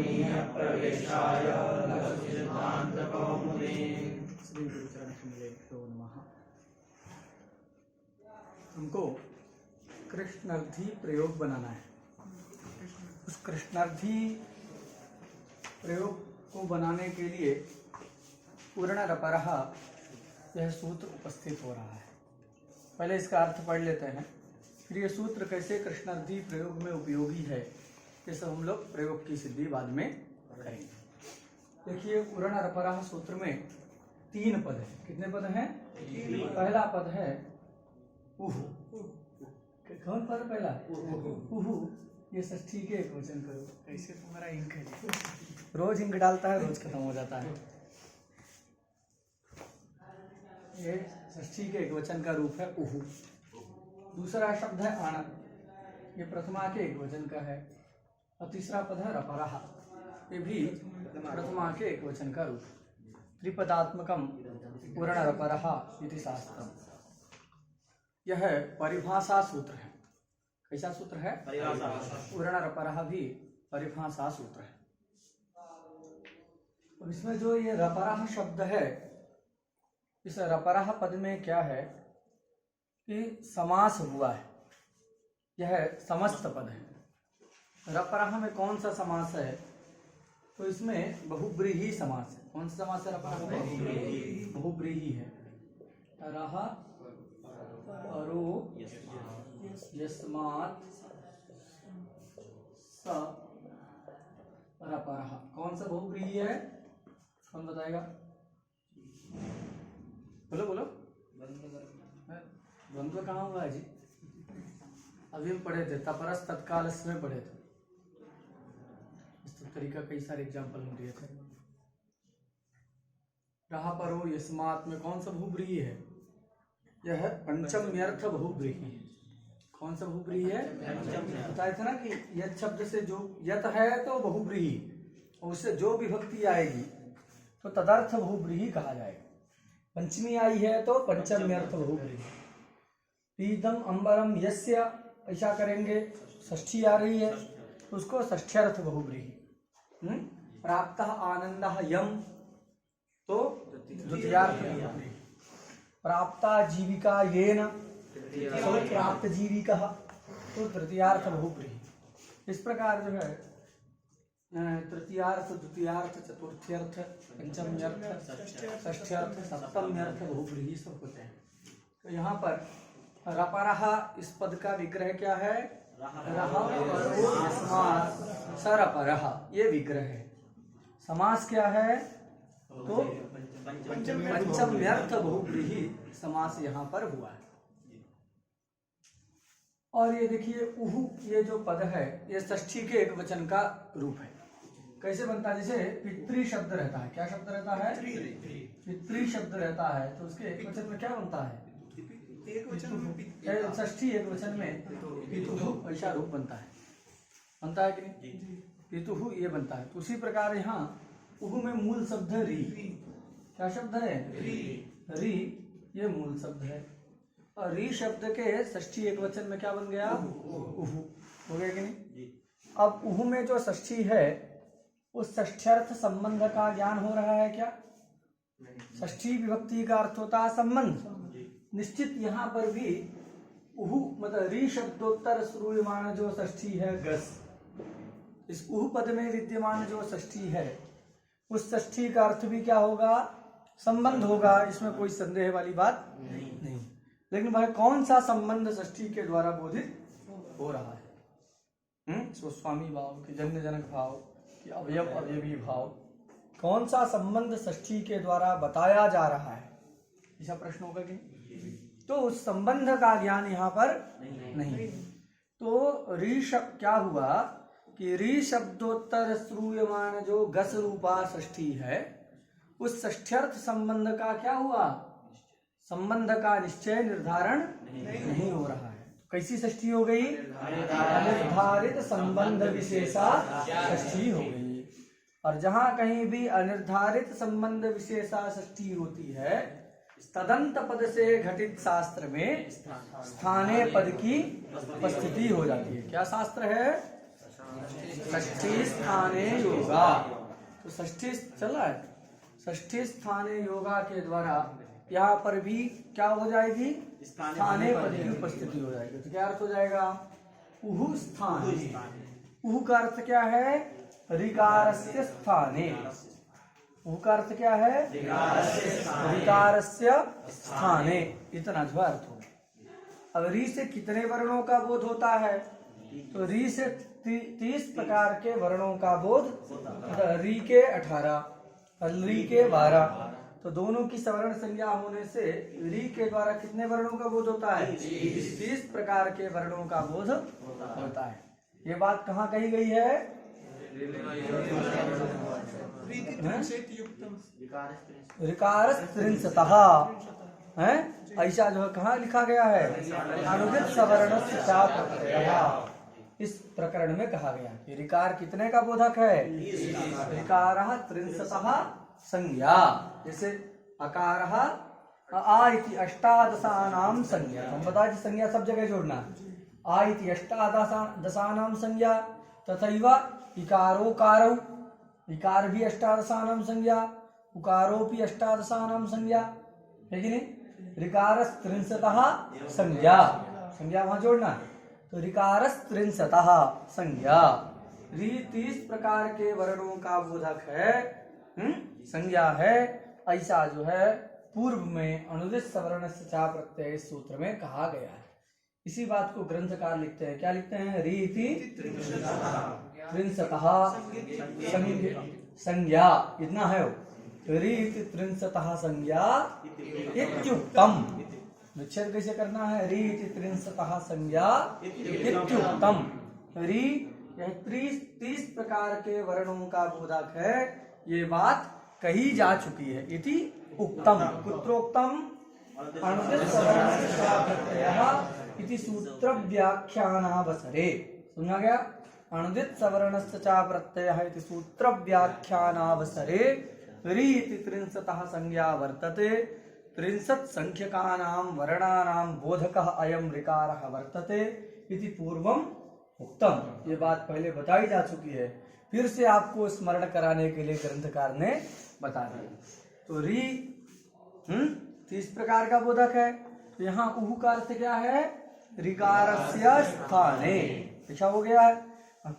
महनीय प्रवेशाय लक्ष्यसिद्धान्तकौमुदी। श्री गुरुचरण कमलेभ्यो नमः। हमको कृष्णार्थी प्रयोग बनाना है। उस कृष्णार्थी प्रयोग को बनाने के लिए पूर्णरपरः यह सूत्र उपस्थित हो रहा है। पहले इसका अर्थ पढ़ लेते हैं, फिर यह सूत्र कैसे कृष्णार्थी प्रयोग में उपयोगी है ये सब हम लोग प्रयोग की सिद्धि बाद में करेंगे। देखिए, पूर्णरपरः सूत्र में 3 पद है। कितने पद हैं? पहला पद है उहु। कौन पद पहला? उहु। ये षष्ठी के एक वचन करो। कैसे तुम्हारा इंक है? रोज इंक डालता है, रोज खत्म हो जाता है। ये षष्ठी के एक वचन का रूप है उहु। दूसरा शब्द है आनंद, ये प्रथमा के एक वचन का है। और तीसरा पद है रपरः, ये भी प्रथमा के एक वचन का रूप। त्रिपदात्मकम पूर्णरपरः इति शास्त्रम। यह परिभाषा सूत्र है। कैसा सूत्र है? पूर्णरपरः भी परिभाषा सूत्र है। और इसमें जो ये रपरः शब्द है, इस रपरः पद में क्या है कि समास हुआ है। यह समस्त पद है। रपरः में कौन सा समास है? तो इसमें बहुब्रीही समास है। कौन सा समास है रपरः में? बहुब्रीही है। रः परो यस्मात् स रपरः। कौन सा बहुब्रीही है? कौन बताएगा? बोलो बोलो। द्वंद्व कहाँ हुआ है जी? अभी हम पढ़े थे, तपरस तत्काल में पढ़े थे। इस तरीका कई सारे एग्जाम्पल हम दिए थे। रहा परो यस्मात् में कौन सा बहुब्रीही है? यह पंचम्यर्थ बहुब्रीही है। कौन सा बहुब्रीही है? बताया था ना कि यत शब्द से जो यत है तो बहुब्रीही, और उससे जो विभक्ति आएगी तो तदर्थ बहुब्रीही कहा जाएगा। पंचमी आई है तो पंचम्यर्थ बहुब्रीही। पीदम अंबरम यस्य, ऐसा करेंगे, षष्ठी आ रही है तो उसको षष्ठ्यर्थ बहुब्रीही। प्राप्तः आनंदः यम तो द्वितीयार्थ बहुब्रीही। प्राप्ता जीविका येन तो प्राप्त जीविकः तो तृतीयार्थ बहुब्रीही। इस प्रकार जो है तृतीयार्थ, द्वितीयार्थ, चतुर्थ्यर्थ, पंचम्यर्थ, षष्ठ्यर्थ, सप्तम्यर्थ बहुब्रीही सब होते हैं। तो यहाँ पर रपरः इस पद का विग्रह क्या है? रः परो यस्मात् स रपरः, ये विग्रह है। समास क्या है? तो पंचम्यर्थ बहुब्रीही समास यहाँ पर हुआ है। और ये देखिए उहु, ये जो पद है ये षष्ठी के एक वचन का रूप है। कैसे बनता है? जैसे पितृ शब्द रहता है। क्या शब्द रहता है? पितृ शब्द रहता है तो उसके एक वचन में क्या बनता है? षष्ठी एक वचन में पितुः, ऐसा रूप बनता है। बनता है कि नहीं? पितुः ये बनता है। तो उसी प्रकार यहाँ उहु में मूल शब्द है री। क्या शब्द है? री, ये मूल शब्द है। और री शब्द के षष्ठी एक वचन में क्या बन गया? उहु। हो गया कि नहीं? अब उहु में जो षष्ठी है उस षष्ठ्यर्थ संबंध का ज्ञान हो रहा है क्या? षष्ठी विभक्ति का अर्थ होता है संबंध। निश्चित यहाँ पर भी उहु मतलब री शब्दोत्तर श्रूयमाण जो षष्ठी है गस, इस उहु पद में विद्यमान जो षष्ठी है उस षष्ठी का अर्थ भी क्या होगा? संबंध होगा। इसमें कोई संदेह वाली बात नहीं। लेकिन वह कौन सा संबंध षष्ठी के द्वारा बोधित हो रहा है? स्वस्वामी भाव कि जन्य जनक भाव कि अवयव अवयवी भाव, कौन सा संबंध षष्ठी के द्वारा बताया जा रहा है? ऐसा प्रश्न होगा कि तो उस संबंध का ज्ञान यहाँ पर नहीं। तो री शब्द क्या हुआ कि री शब्दोत्तर श्रूयमाण जो गस रूपा षष्ठी है उस षष्ठ्यर्थ संबंध का क्या हुआ? संबंध का निश्चय निर्धारण नहीं हो रहा है। कैसी षष्ठी हो गई? अनिर्धारित संबंध विशेषा षष्ठी हो गई। और जहां कहीं भी अनिर्धारित संबंध विशेषा षष्ठी होती है तदंत पद से घटित शास्त्र में स्थाने पद की उपस्थिति हो जाती है। क्या शास्त्र है? षष्ठी स्थाने योगा। तो षष्ठी चला है, षष्ठी स्थाने योगा के द्वारा यहाँ पर भी क्या हो जाएगी, स्थाने पद की उपस्थिति हो जाएगी। तो क्या अर्थ हो जाएगा, उहु स्थाने। उहु का अर्थ क्या है, ऋकारस्य स्थाने। उहु का अर्थ क्या है, ऋकारस्य स्थाने। इतना जो अर्थ हो। अब री से कितने वर्णों का बोध होता है, तो री से 30 प्रकार के वर्णों का बोध, री के 18, री के 12। तो दोनों की सवर्ण संज्ञा होने से री के द्वारा कितने वर्णों का बोध होता है, 30 प्रकार के वर्णों का बोध होता है। ये बात कहाँ कही गई है, ऋकार त्रिंशतः है, ऐसा जो है कहाँ लिखा गया है, अनुदित सवर्ण इस प्रकरण में कहा गया कि ऋकार कितने का बोधक है, ऋकारः त्रिंशतः संज्ञा। जैसे अकारः आ इति अष्टादशानां संज्ञा, हम बताए संज्ञा सब जगह जोड़ना। आ इति अष्टादशानां संज्ञा, तथैव इकारोकारौ, इकार भी अष्टादशानां संज्ञा, उकारोपि अष्टादशानां संज्ञा है कि नहीं। ऋकारस्त्रिंशतः संज्ञा, संज्ञा वहां जोड़ना। तो ऋकारस्त्रिंशतः संज्ञा, री 30 प्रकार के वर्णों का बोधक है, संज्ञा है। ऐसा जो है पूर्व में अनुदित सवर्ण से चा प्रत्यय सूत्र में कहा गया है। इसी बात को ग्रंथकार लिखते हैं, क्या लिखते हैं, रीति त्रिंशतः संज्ञा, इतना है। रीति त्रिंशतः संज्ञा इत्युक्तम। विच्छेद कैसे करना है, रीति त्रिंशतः संज्ञा इत्युक्तम। री 30 प्रकार के वर्णों का बोधक है, ये बात कही जा चुकी है। इति उक्तम, कुत्रोक्तम, अनुदित सवर्ण इति सूत्र व्याख्यानावसरे। सुना गया, अनुदित सवर्णस्य चा प्रत्ययः इति सूत्र व्याख्यानावसरे री इति त्रिंशतः संज्ञा वर्तते। 30 संख्यकानां वर्णानां बोधकः अयं ऋकारः वर्तते इति पूर्वम उक्तम। ये बात पहले बताई जा चुकी है, फिर से आपको स्मरण कराने के लिए ग्रंथकार ने बता दिया। तो री 30 प्रकार का बोधक है। तो यहाँ उहु का अर्थ क्या है, ऋकारस्य स्थाने, अच्छा हो गया है।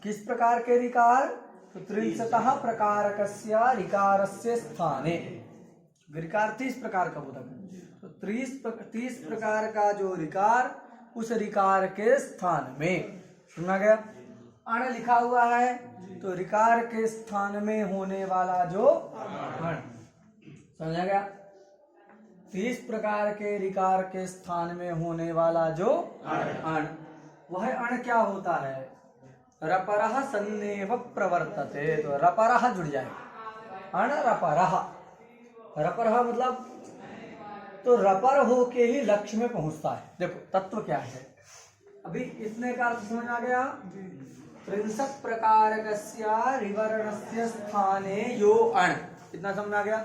किस प्रकार के ऋकार, तो 30 प्रकारकस्य ऋकारस्य स्थाने। ऋकार 30 प्रकार का बोधक है, तो 30 प्रकार का जो ऋकार, उस ऋकार के स्थान में। सुना गया, अण लिखा हुआ है, तो ऋकार के स्थान में होने वाला जो अण, समझा गया। 30 प्रकार के ऋकार के स्थान में होने वाला जो अण, वह अण क्या होता है, रपरः सन्नेव प्रवर्तते। तो रपरः जुड़ जाए, अण रपरः। रपरः मतलब तो रपर होके ही लक्ष्य में पहुंचता है। देखो तत्व क्या है, अभी इतने का अर्थ समझ आ गया। 30 प्रकारकस्य ऋवर्णस्य स्थाने यो अण, इतना समझ आ गया।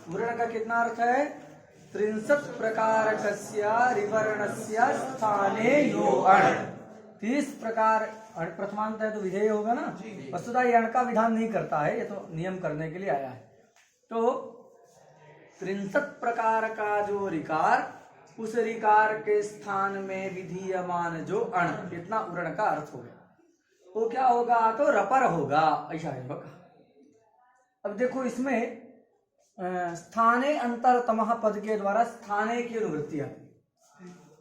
वर्ण का कितना अर्थ है, 30 प्रकारकस्य ऋवर्णस्य स्थाने यो अण। 30 प्रकार, प्रथमांत है तो विधेय होगा ना, वस्तुतः ये अण का विधान नहीं करता है, ये तो नियम करने के लिए आया है। तो 30 प्रकार का जो ऋकार, उस ऋकार के स्थान में विधीयमान जो अण, इतना उरण का अर्थ हो गया। वो क्या होगा, तो रपर होगा, ऐसा है बका। अब देखो इसमें स्थाने अंतरतमः पद के द्वारा स्थाने की अनुवृत्ति है।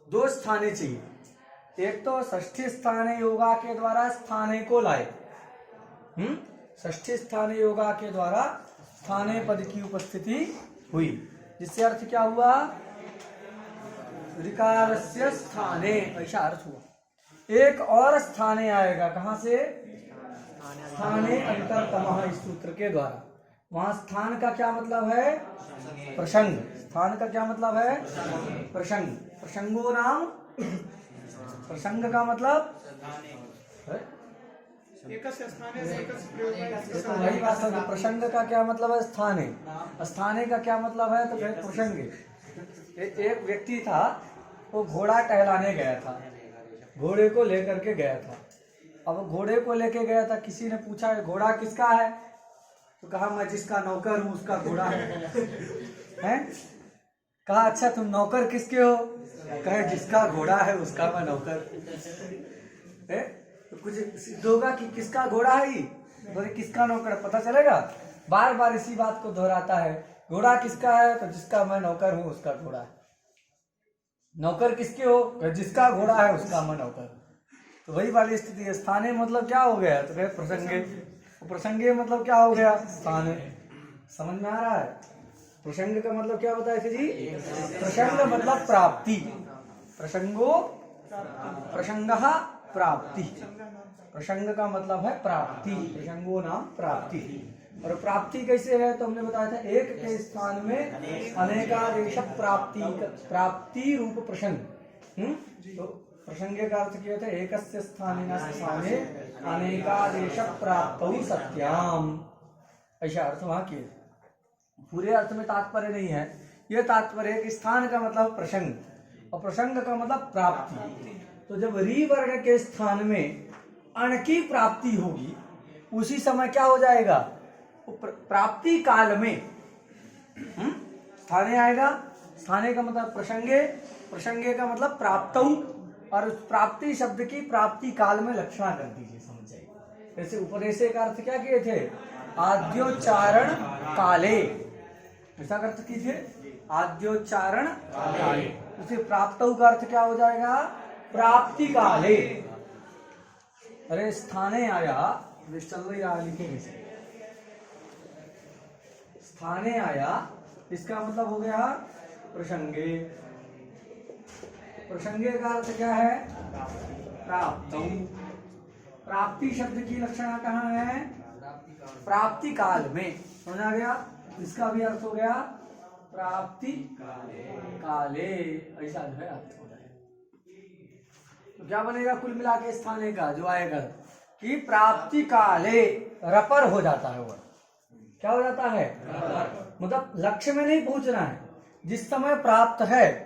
2 स्थाने चाहिए, एक तो षष्ठी स्थाने योगा के द्वारा स्थाने को लाए, षष्ठी स्थाने योगा के द्वारा स्थाने पद की उपस्थिति हुई, जिससे अर्थ क्या हुआ, ऋकारस्य स्थाने, ऐसा अर्थ हुआ। एक और स्थाने आएगा, कहां से, स्थाने अंतरतमः, इस सूत्र के द्वारा। वहां स्थान का क्या मतलब है, प्रसंग। स्थान का क्या मतलब है, प्रसंग। प्रसंगो नाम, प्रसंग का मतलब तो वही बात है। प्रसंग का क्या मतलब है, स्थाने। स्थाने का क्या मतलब है, तो प्रसंग। एक व्यक्ति था, वो घोड़ा टहलाने गया था, घोड़े को लेकर के गया था। अब घोड़े को लेके गया था, किसी ने पूछा घोड़ा किसका है, तो कहा मैं जिसका नौकर हूँ उसका घोड़ा है। हैं? कहा अच्छा तुम नौकर किसके हो, कहे जिसका घोड़ा है उसका मैं नौकर। है? तो कुछ सिद्ध होगा कि किसका घोड़ा है ये, बोले किसका नौकर, पता चलेगा। बार बार इसी बात को दोहराता है, घोड़ा किसका है, तो जिसका मैं नौकर हूँ उसका घोड़ा है। नौकर किसके हो, जिसका घोड़ा है उसका मैं नौकर। तो वही वाली स्थिति है। स्थाने मतलब क्या हो गया, तो कहे प्रसंगे। प्रसंगे मतलब क्या हो गया, स्थान। समझ में आ रहा है। प्रसंग का मतलब क्या बताए थे जी, प्रसंग मतलब प्राप्ति। प्रसंगो प्रसंगः प्राप्ति। प्रसंग का मतलब है प्राप्ति, प्रसंगो नाम प्राप्ति। और प्राप्ति कैसे है, तो हमने बताया था एक के स्थान में अनेकादेश प्राप्ति रूप प्रसंग। तो प्रसंगे का अर्थ किया था एकस्य स्थाने अनेकादेश प्राप्तौ सत्याम, ऐसा अर्थ वहां किए। पूरे अर्थ में तात्पर्य नहीं है, यह तात्पर्य है कि स्थान का मतलब प्रसंग और प्रसंग का मतलब प्राप्ति। तो जब री वर्ण के स्थान में अण की प्राप्ति होगी उसी समय क्या हो जाएगा, प्राप्ति काल में स्थाने आएगा। स्थाने का मतलब प्रसंगे, प्रसंगे का मतलब प्राप्तौ, और उस प्राप्ति शब्द की प्राप्ति काल में लक्षणा कर दीजिए, समझ जाइए। जैसे उपदेशे का अर्थ क्या किए थे, आद्योच्चारण काले, ऐसा अर्थ कीजिए, आद्योच्चारण काले। उसे प्राप्तौ का अर्थ क्या हो जाएगा, प्राप्ति काले। अरे स्थाने आया, लिखेंगे स्थाने आया, इसका मतलब हो गया प्रसंगे। प्रसंगे का अर्थ क्या है, प्राप्तौ। प्राप्ति शब्द की लक्षणा कहाँ है, प्राप्ति काल में। समझ आ गया। इसका भी अर्थ हो गया प्राप्ति काले, ऐसा जो है अर्थ हो जाएगा। तो क्या बनेगा कुल मिला के स्थाने का जो आएगा कि प्राप्ति काले रपर हो जाता है। वह क्या हो जाता है, मतलब लक्ष्य में नहीं पहुंचना है, जिस समय प्राप्त है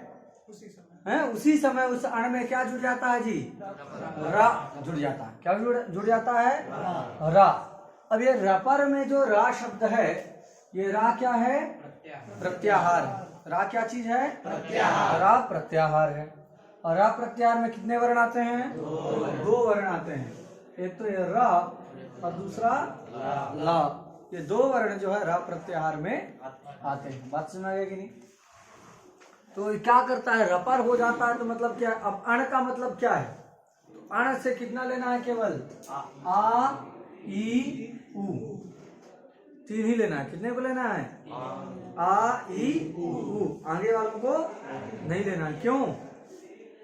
उसी समय उस अण में क्या जुड़ जाता है जी, रा जुड़ जाता है। क्या जुड़ जाता है, रा। अब ये रपर में जो रा शब्द है, ये रा क्या है, प्रत्याहार। रा क्या चीज है, प्रत्याहार। रा प्रत्याहार है। और रा प्रत्याहार में कितने वर्ण आते हैं, दो वर्ण आते हैं। एक तो ये रा और दूसरा ला। ये दो वर्ण जो है रा प्रत्याहार में आते हैं। बात समझ आ गई कि नहीं। तो क्या करता है, रपर हो जाता है, तो मतलब क्या, अब अण का मतलब क्या है, तो अण से कितना लेना है, केवल आ ई उ, तीन ही लेना है। कितने को लेना है, आ ई उ, आगे वालों को नहीं लेना है। क्यों,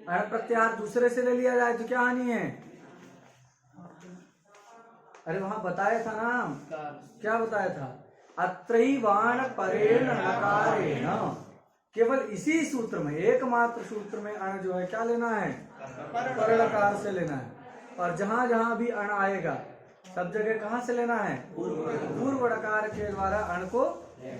अण प्रत्याहार दूसरे से ले लिया जाए तो क्या हानि है। अरे वहां बताया था ना, क्या बताया था, अत्रैवाण परेण नकारेण। केवल इसी सूत्र में, एकमात्र सूत्र में अण जो है क्या लेना है, परलकार से लेना है। और जहां जहां भी अण आएगा सब जगह कहां से लेना है, पूर्व णकार के द्वारा अण को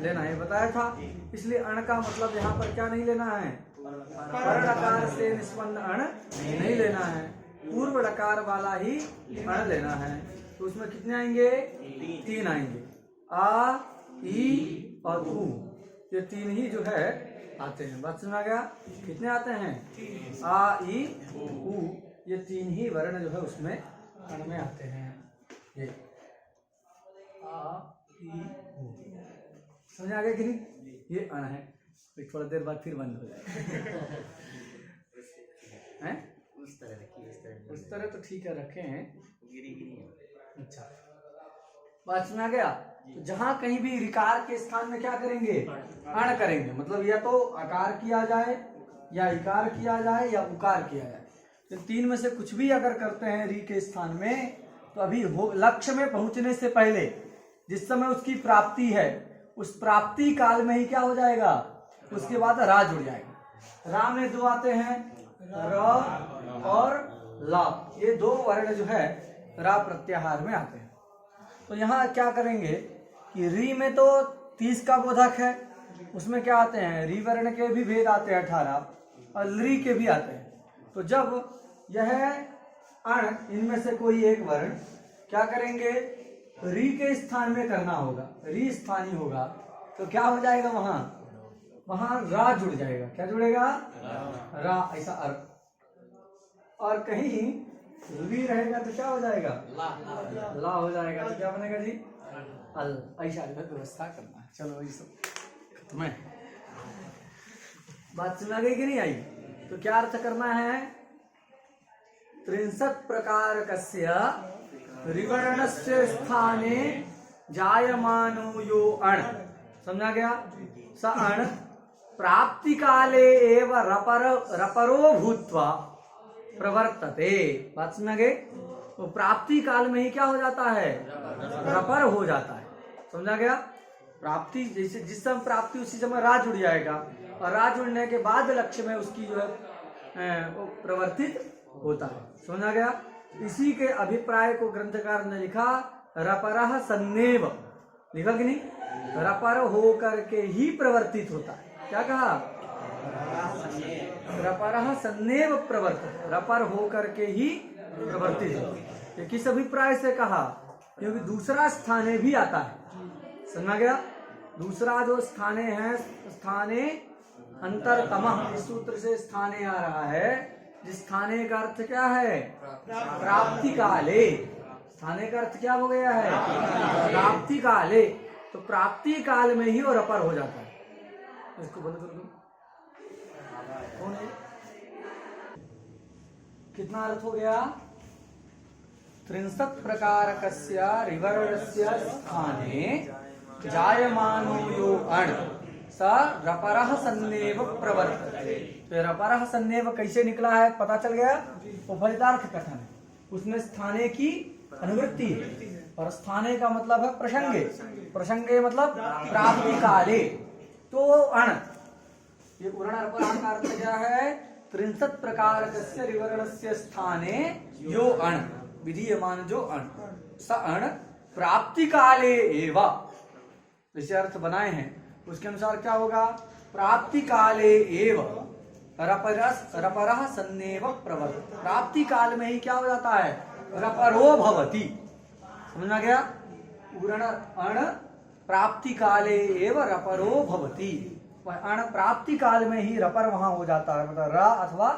लेना है, बताया था। इसलिए अण का मतलब यहाँ पर क्या नहीं लेना है, परलकार से निष्पन्न अण नहीं लेना है, पूर्व णकार वाला ही अण लेना है। तो उसमें कितने आएंगे, तीन आएंगे, आ ई और उ, ये तीन ही जो है आते हैं। बात सुना गया, कितने आते हैं, आ ई उ, ये तीन ही वर्ण जो है उसमें अण में आते हैं। ये आ ई उ, समझ आ गया कि नहीं, ये अण है। थोड़ा देर बाद फिर बंद हो जाएगा। हैं उस तरह तो ठीक है, रखे हैं। अच्छा, बात सुना गया। तो जहां कहीं भी रिकार के स्थान में क्या करेंगे, अण करेंगे। मतलब या तो आकार किया जाए, या इकार किया जाए, या उकार किया जाए। तो तीन में से कुछ भी अगर करते हैं री के स्थान में, तो अभी लक्ष्य में पहुंचने से पहले जिस समय उसकी प्राप्ति है, उस प्राप्ति काल में ही क्या हो जाएगा, उसके बाद रा जुड़ जाएगा। रा में दो आते हैं, र और ला, ये दो वर्ण जो है रा प्रत्याहार में आते हैं। तो यहाँ क्या करेंगे कि री में तो 30 का बोधक है, उसमें क्या आते हैं, री वर्ण के भी भेद आते हैं 18, और ली के भी आते हैं। तो जब यह अण, इनमें से कोई एक वर्ण क्या करेंगे, री के स्थान में करना होगा, री स्थानीय होगा, तो क्या हो जाएगा वहां रा जुड़ जाएगा। क्या जुड़ेगा, रा, ऐसा अर्थ। और कहीं री रहेगा तो क्या हो जाएगा, ला हो जाएगा, तो क्या बनेगा जी, अल। ऐसा व्यवस्था करना है। चलो ये सब खत्म है, बात समझ आ गई कि नहीं आई। तो क्या अर्थ करना है, 63 प्रकारकस्य रिवर्णस्य स्थाने जायमानो यो अण, समझा गया, स अण प्राप्ति काले एव रपरो भूत्वा प्रवर्तते। बात समझ गए, तो प्राप्ति काल में ही क्या हो जाता है, रपर हो जाता है। समझा गया, प्राप्ति जैसे जिस समय प्राप्ति उसी समय रा जुड़ जाएगा, और रा जुड़ने के बाद लक्ष्य में उसकी जो है वो प्रवर्तित होता है। समझा गया। इसी के अभिप्राय को ग्रंथकार ने लिखा, रपरः सन्नेव, लिखा कि नहीं, रपर हो करके ही प्रवर्तित होता है। क्या कहा, रपरः सन्नेव प्रवर्तित, रपर हो करके ही प्रवर्तित होता है। ये किस अभिप्राय से कहा, क्योंकि दूसरा स्थाने भी आता है। समझा गया, दूसरा जो स्थाने है, स्थाने अंतरतमः, इस सूत्र से स्थाने आ रहा है, जिस स्थाने का अर्थ क्या है, प्राप्ति काले। स्थाने का अर्थ क्या हो गया है, प्राप्ति काले, तो प्राप्ति काल में ही वो रपर हो जाता है। इसको बंद कर दो, कौन है, कितना अर्थ हो गया, 63 प्रकारकस्य रिवर्णस्य स्थाने जायमानो यो अण स रपरः सन्नेव प्रवर्तते। तो रपरः सन्नेव कैसे निकला है पता चल गया, वो फलितार्थ कथन है, उसमें स्थाने की अनुवृत्ति है, और स्थाने का मतलब है प्रसंगे, प्रसंगे मतलब प्राप्ति काले। तो अण, ये उरण रपरः का अर्थ क्या है, 63 प्रकारकस्य रिवर्णस्य स्थाने यो अण, विधीयमान जो अण, स अण प्राप्ति काले एव, जैसे अर्थ बनाए हैं उसके अनुसार क्या होगा, प्राप्ति काले एव रपरः सन्नेव प्रवर्तते, प्राप्ति काल में ही क्या हो जाता है, रपरो भवति। समझना गया, उरण अण प्राप्ति काले एव रपरो भवति, अण प्राप्ति काल में ही रपर वहां हो जाता है, मतलब रा अथवा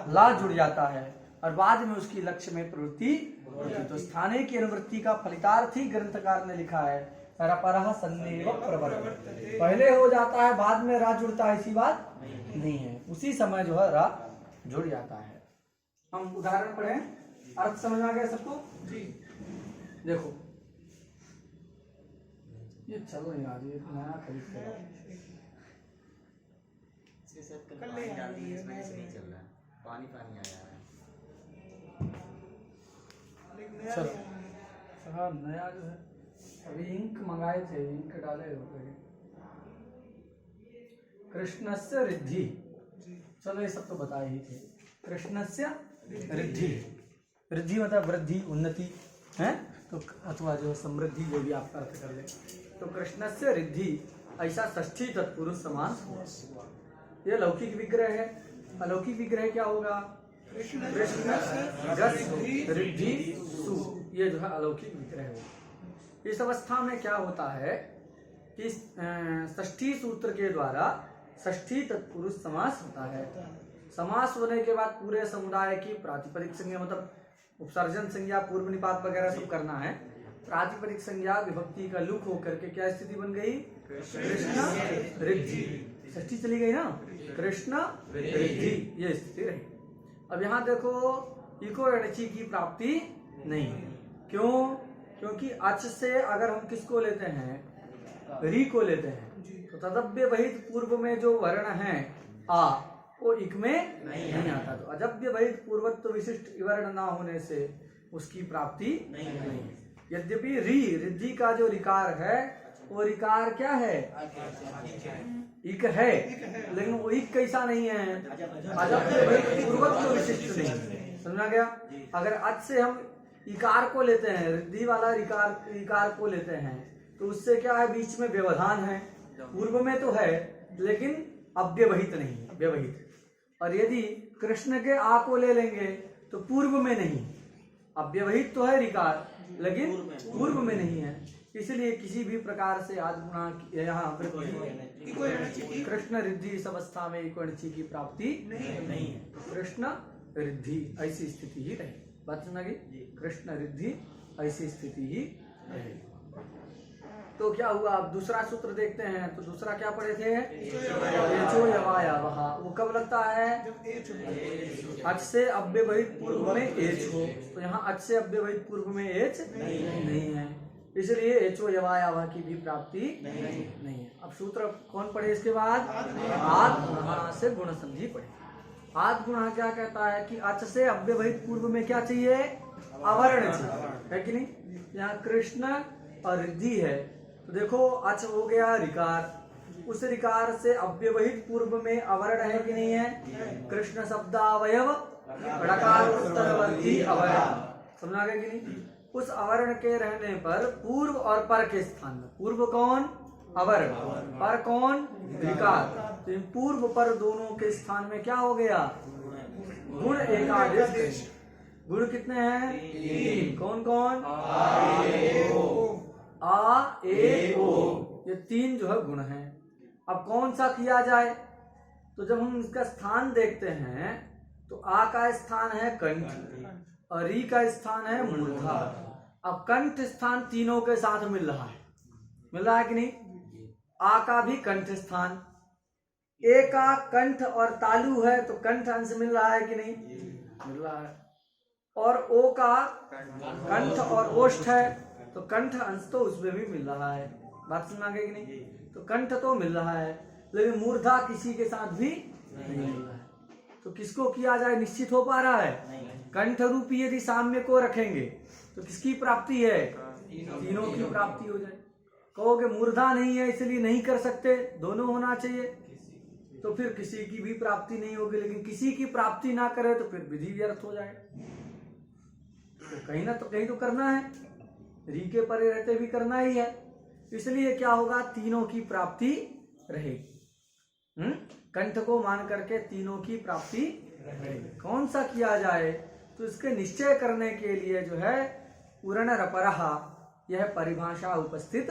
ला जुड़ जाता है, और बाद में उसकी लक्ष्य में प्रवृत्ति होती। तो स्थाने की अनुवृत्ति का फलितार्थ ही ग्रंथकार ने लिखा है, रपरः सन्नेव प्रवर्तते। पहले हो जाता है, बाद में रा जुड़ता है, ऐसी बात नहीं है, उसी समय जो है रा जुड़ जाता है। हम उदाहरण पढ़ें, अर्थ समझ आ गया सबको जी। देखो ये चलो नहीं आज, ये नया खरीद पानी पानी आया है। चलो नया जो है, अभी इंक मंगाए थे, इंक डाले हुए, कृष्णस्य रिद्धि, चलो ये सब तो बताए ही थे। कृष्णस्य रिद्धि, रिद्धि मतलब वृद्धि, उन्नति है, तो अथवा जो समृद्धि, जो भी आप अर्थ कर ले। तो कृष्णस्य रिद्धि ऐसा षष्ठी तत्पुरुष समास हुआ। ये लौकिक विग्रह है, अलौकिक विग्रह क्या होगा, कृष्ण रिद्धि सु, ये जो है अलौकिक विग्रह होगा। इस अवस्था में क्या होता है कि षष्ठी सूत्र के द्वारा षष्ठी तत्पुरुष समास होता है। समास होने के बाद पूरे समुदाय की प्रातिपदिक संज्ञा, मतलब उपसर्जन संज्ञा, पूर्व निपात वगैरह सब करना है। प्रातिपदिक संज्ञा विभक्ति का लुक होकर के क्या स्थिति बन गई, कृष्ण रिद्धि, षष्ठी चली गई ना, कृष्ण रिद्धि, ये स्थिति रही। अब यहाँ देखो, इको रणची की प्राप्ति नहीं है। क्यों, क्योंकि अच से अगर हम किसको लेते हैं, री को लेते हैं, तो तदव्य वहित पूर्व में जो वर्ण है आ, वो इक में नहीं आता। तो अजव्य वहित पूर्वत्व विशिष्ट वर्ण ना होने से उसकी प्राप्ति नहीं है। यद्यपि री, रिद्धि का जो रिकार है, वो रिकार क्या है, इक है, लेकिन वो इक कैसा नहीं है, अजव्य वहित पूर्वत्व विशिष्ट नहीं। समझा गया। अगर अच से हम इकार को लेते हैं, रिद्धि वाला इकार को लेते हैं, तो उससे क्या है, बीच में व्यवधान है, पूर्व में तो है लेकिन अव्यवहित नहीं है, व्यवहित। और यदि कृष्ण के आ को ले लेंगे तो पूर्व में नहीं, अव्यवहित तो है ऋकार, लेकिन पूर्व में नहीं है, इसलिए किसी भी प्रकार से आदि गुणा यहाँ वृद्धि कृष्ण रिद्धि इस अवस्था में इको अणचि की प्राप्ति नहीं है। कृष्ण रिद्धि ऐसी स्थिति ही रहे। बात सुना गई? कृष्ण रिद्धि ऐसी स्थिति ही रहे। तो क्या हुआ? अब दूसरा सूत्र देखते हैं। तो दूसरा क्या पढ़े थे? एचो यवायावः। वो कब लगता है? अच से अव्यवहित पूर्व में एच हो। तो यहाँ अच से अव्यवहित पूर्व में एच नहीं है, इसलिए एचो यवायावः की भी प्राप्ति नहीं है। अब सूत्र कौन पढ़े इसके बाद? आद गुणः से गुण संधि पढ़े। आद गुणः क्या कहता है कि अच से अव्यवहित पूर्व में क्या चाहिए? आवरण चाहिए, है कि नहीं? यहाँ कृष्ण और रिद्धि है, तो देखो अच हो गया ऋकार, उस ऋकार से अव्यवहित पूर्व में आवरण है कि नहीं है? कृष्ण शब्दावयव ऋकार उत्तरवर्ती आवरण, समझा गया कि नहीं? उस आवरण के रहने पर पूर्व और पर के स्थान में, पूर्व कौन? आवरण, पर कौन? ऋकार। तो इन पूर्व पर दोनों के स्थान में क्या हो गया? गुण एकादेश। गुण कितने हैं? 3। कौन कौन? आ ए ओ, ये 3 जो है गुण हैं। अब कौन सा किया जाए? तो जब हम इसका स्थान देखते हैं तो आ का स्थान है कंठ और री का स्थान है मूर्धा। अब कंठ स्थान तीनों के साथ मिल रहा है कि नहीं? आ का भी कंठ स्थान, ए का कंठ और तालु है तो कंठ अंश मिल रहा है कि नहीं? मिल रहा है। और ओ का कंठ और ओष्ठ है तो कंठ अंश तो उसमें भी मिल रहा है। बात सुना गई कि नहीं? तो कंठ तो मिल रहा है, लेकिन मूर्धा किसी के साथ भी नहीं मिल रहा है। तो किसको किया जाए? निश्चित हो पा रहा है? कंठ रूपी यदि साम्य को रखेंगे तो किसकी प्राप्ति है? तीनों की प्राप्ति हो जाए। कहोगे मूर्धा नहीं है इसलिए नहीं कर सकते, दोनों होना चाहिए, तो फिर किसी की भी प्राप्ति नहीं होगी। लेकिन किसी की प्राप्ति ना करे तो फिर विधि व्यर्थ हो जाए। तो कहीं तो करना है, री के परे रहते भी करना ही है, इसलिए क्या होगा? तीनों की प्राप्ति रहेगी। कंठ को मान करके तीनों की प्राप्ति रहेगी। कौन सा किया जाए? तो इसके निश्चय करने के लिए जो है उरण रपरः यह परिभाषा उपस्थित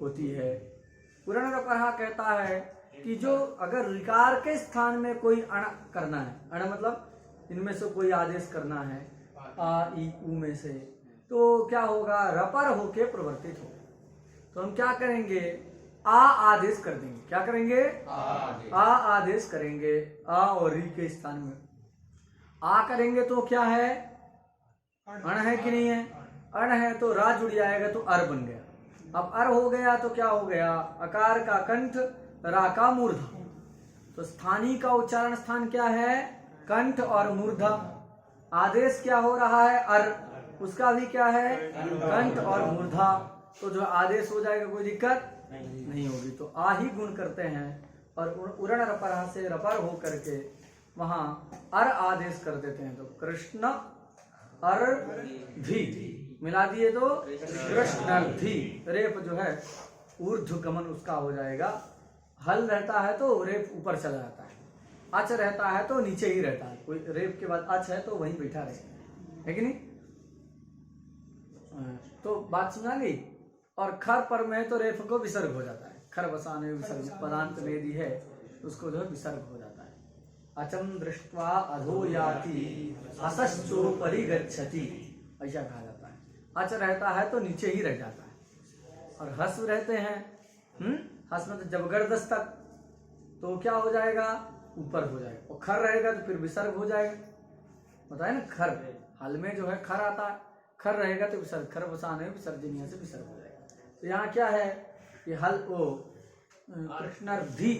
होती है। उरण रपरः कहता है कि जो अगर ऋकार के स्थान में कोई अण करना है, अण मतलब इनमें से कोई आदेश करना है, आ ई उ में से, तो क्या होगा? रपर होके प्रवर्तित हो। तो हम क्या करेंगे? आ आदेश कर देंगे। क्या करेंगे? आ आदेश करेंगे। आ और री के स्थान में आ करेंगे तो क्या है? अण है कि नहीं है? अण है तो रा जुड़ जाएगा तो अर बन गया। अब अर हो गया तो क्या हो गया? अकार का कंठ, रा का मूर्धा। तो स्थानीय का उच्चारण स्थान क्या है? कंठ और मूर्धा। आदेश क्या हो रहा है? अर, उसका भी क्या है? कंठ और मूर्धा। तो जो आदेश हो जाएगा, कोई दिक्कत नहीं होगी। तो आ ही गुण करते हैं और उरण रपरः से रपर हो करके वहां अर आदेश कर देते हैं। तो कृष्ण अर धी मिला दिए तो कृष्णर्थी। रेप जो है ऊर्ध्व गमन उसका हो जाएगा। हल रहता है तो रेप ऊपर चला जाता है, अच रहता है तो नीचे ही रहता है। कोई रेप के बाद अच है तो वहीं बैठा रहेगा, है कि नहीं? तो बात सुना गई। और खर पर में तो रेफ को विसर्ग हो जाता है। खर बसाने विसर्ग पदांत में यदि है उसको जो है विसर्ग हो जाता है। अचम दृष्ट्वा अधो याति हसश्चो परिगच्छति, ऐसा कहा जाता है। अच रहता है तो नीचे ही रह जाता है और हस रहते हैं, हस में तो जबरदस्त तक, तो क्या हो जाएगा? ऊपर हो जाएगा। और खर रहेगा तो फिर विसर्ग हो जाएगा। बताए ना, खर हल में जो है खर आता है, खर रहेगा तो विसर्ग, खर बसाने विसर्जनीय से विसर्ग हो जाएगा। तो यहाँ क्या है कि हल वो कृष्णार्थी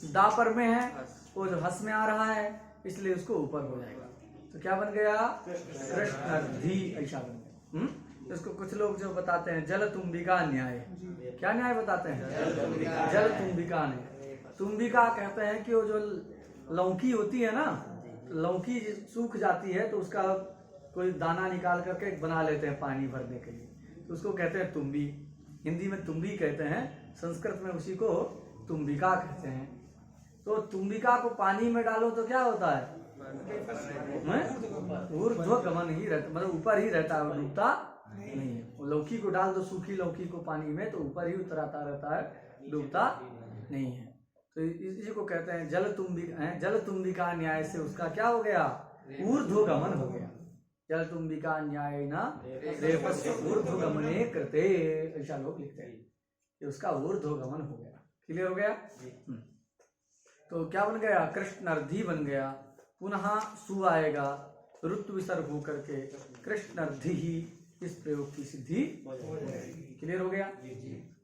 दापर में है, वो जो हस में आ रहा है इसलिए उसको ऊपर हो जाएगा। तो क्या बन गया? कृष्णार्थी, ऐसा बन गया। इसको कुछ लोग जो बताते हैं जल तुम्बिका न्याय। क्या न्याय बताते हैं? जल तुम्बिका न्याय। तुम्बिका कहते हैं कि वो जो लौकी होती है ना, लौकी सूख जाती है तो उसका कोई दाना निकाल करके बना लेते हैं पानी भरने के लिए, तो उसको कहते हैं तुम्बी। हिंदी में तुम्बी कहते हैं, संस्कृत में उसी को तुम्बिका कहते हैं। तो तुम्बिका को पानी में डालो तो क्या होता है? ऊर्ध्वगमन ही रहता, मतलब ऊपर ही रहता है, डूबता नहीं है। वो लौकी को डाल दो, सूखी लौकी को पानी में, तो ऊपर ही उतराता रहता है, डूबता नहीं है। तो इसी को कहते हैं जल तुम्बिका न्याय से उसका क्या हो गया, ऊर्ध्वगमन हो गया। जल तुम्बिका न्याय ना रेपस्य ऊर्ध्वगमने कृते, ऐसा लोग लिखते हैं कि उसका ऊर्ध्वगमन हो गया। क्लियर हो गया। तो क्या बन गया, कृष्णर्धि बन गया। पुनः सु आएगा, ऋतु विसर्ग होकर के कृष्णर्धि ही, इस प्रयोग की सिद्धि। क्लियर हो गया।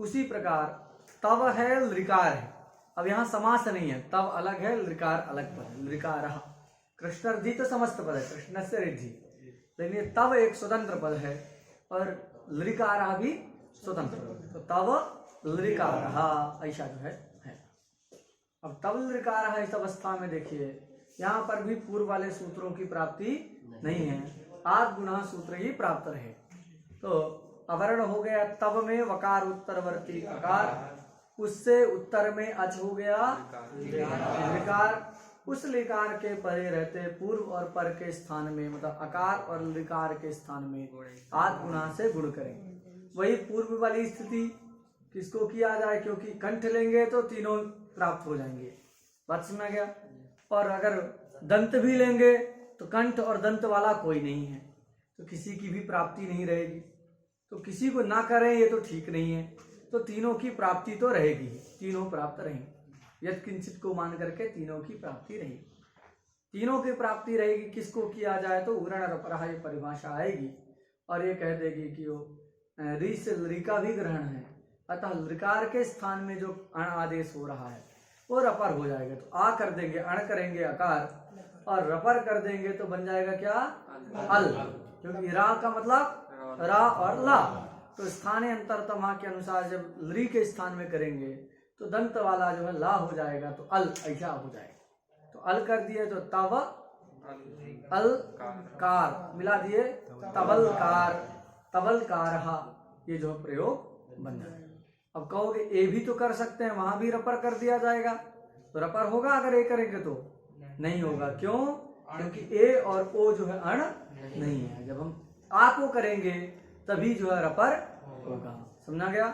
उसी प्रकार तव है, लृकार है। अब यहाँ समास नहीं है, तव अलग है, लृकार अलग पद है। लृकार कृष्णर्धि तो समस्त पद है, कृष्ण से रिद्धि, लेकिन ये तव एक स्वतंत्र पद है और लृकार भी स्वतंत्र पद है। तो तव लृकार ऐसा जो है। अब तव लृकार इस अवस्था में देखिए, यहाँ पर भी पूर्व वाले सूत्रों की प्राप्ति नहीं है, आद गुणा सूत्र ही प्राप्त रहे। तो अवर्ण हो गया तव में वकार उत्तरवर्ती अकार, उससे उत्तर में अच हो गया लिकार। उस लिकार के परे रहते पूर्व और पर के स्थान में, मतलब अकार और लिकार के स्थान में आद गुणा से गुण करें। वही पूर्व वाली स्थिति किसको किया जाए, क्योंकि कंठ लेंगे तो तीनों प्राप्त हो जाएंगे, बात सुना गया। और अगर दंत भी लेंगे तो कंठ और दंत वाला कोई नहीं है, तो किसी की भी प्राप्ति नहीं रहेगी। तो किसी को ना करें ये तो ठीक नहीं है, तो तीनों की प्राप्ति तो रहेगी, तीनों प्राप्त रहेंगे। यद किंचित को मान करके तीनों की प्राप्ति रहेगी। तीनों की प्राप्ति रहेगी, किसको किया जाए तो उरण रपरहा ये परिभाषा आएगी और ये कह देगी कि वो री से लृ का भी ग्रहण है, अतः लृकार के स्थान में जो अण आदेश हो रहा है वो रपर हो जाएगा। तो आ कर देंगे, अण करेंगे अकार और रपर कर देंगे तो बन जाएगा क्या, अल, क्योंकि रा का मतलब रा और ला। तो स्थाने अंतरतमा के अनुसार जब लृ के स्थान में करेंगे तो दंत वाला जो है ला हो जाएगा, तो अल ऐसा हो जाएगा। तो अल कर दिए तो तव अल कार मिला दिए, तवलकार, तवलकार, ये जो प्रयोग बन जाएगा। अब कहोगे ए भी तो कर सकते हैं, वहां भी रपर कर दिया जाएगा, तो रपर होगा अगर ए करेंगे तो नहीं होगा। क्यों, क्योंकि ए और ओ जो है अण नहीं है। जब हम आ को करेंगे तभी जो है रपर होगा, समझा गया।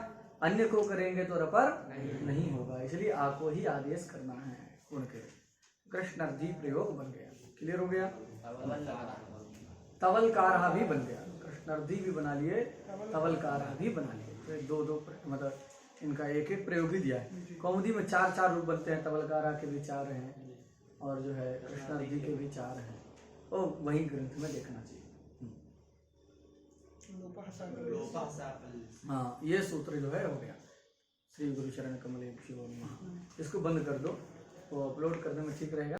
अन्य को करेंगे तो रपर नहीं होगा, इसलिए आ को ही आदेश करना है गुण के। कृष्णर्धि प्रयोग बन गया। क्लियर हो गया। तवलकार भी बन गया, कृष्णर्धि भी बना लिए, तवलकार भी बना लिए। तो दो मतलब इनका एक एक प्रयोग ही दिया है। कौमुदी में 4 रूप बनते हैं, तवलकारा के भी 4 हैं और जो है कृष्णार्धि के भी 4 हैं। तो वही ग्रंथ में देखना चाहिए। हाँ, ये सूत्र जो है हो गया। श्री गुरु शरण कमलेश शिवोम नमः। इसको बंद कर दो, तो अपलोड करने में ठीक रहेगा।